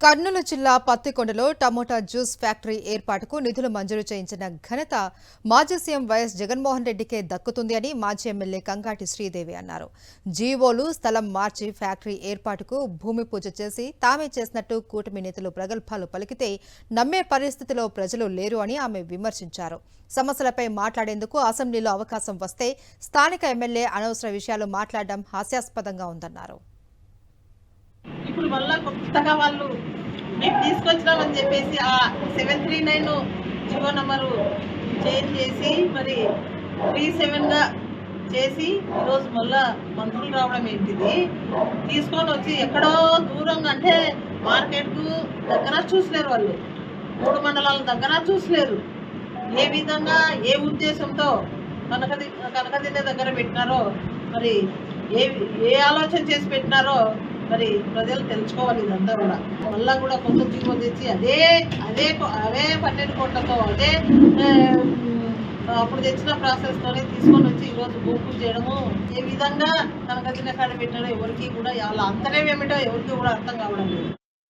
కర్నూలు జిల్లా పత్తికొండలో tomato juice factory ఏర్పాటుకు నిధులు మంజూరు చేయించిన ఘనత మాజీ సీఎం వైఎస్ జగన్మోహన్ రెడ్డికే దక్కుతుంది అని మాజీ ఎమ్మెల్యే కంగాటి శ్రీదేవి అన్నారు. జీవోలు స్థలం మార్చి ఫ్యాక్టరీ ఏర్పాటుకు భూమి పూజ చేసి తామే చేసినట్టు కూటమి నేతలు ప్రగల్భాలు పలికితే నమ్మే పరిస్థితిలో ప్రజలు లేరు అని ఆమె విమర్శించారు. సమస్యలపై మాట్లాడేందుకు అసెంబ్లీలో అవకాశం వస్తే స్థానిక ఎమ్మెల్యే అనవసర విషయాలు మాట్లాడడం హాస్యాస్పదంగా ఉందన్నారు. ఇప్పుడు మళ్ళా కొత్తగా వాళ్ళు మేము తీసుకొచ్చినామని చెప్పేసి ఆ 739 జీవో నంబరు చేంజ్ చేసి మరి 37గా చేసి ఈరోజు మళ్ళా మంత్రులు రావడం ఏంటిది? తీసుకొని వచ్చి ఎక్కడో దూరంగా అంటే మార్కెట్కు దగ్గర చూసలేరు, వాళ్ళు 3 మండలాల దగ్గర చూసలేరు. ఏ విధంగా ఏ ఉద్దేశంతో కనకదిన్నె దగ్గర పెట్టినారో, మరి ఏ ఆలోచన చేసి పెట్టినారో మరి ప్రజలు తెలుసుకోవాలి. ఇదంతా కూడా మళ్ళా కూడా కొత్త జీవో తెచ్చి అవే 12 కోట్లతో అప్పుడు తెచ్చిన ప్రాసెస్తోనే తీసుకొని వచ్చి ఈరోజు భూమి చేయడము, ఏ విధంగా కనకదిన్నె కాడ పెట్టారో ఎవరికి కూడా వాళ్ళ అంతరం ఏమిటో ఎవరికి కూడా అర్థం కావడం లేదు.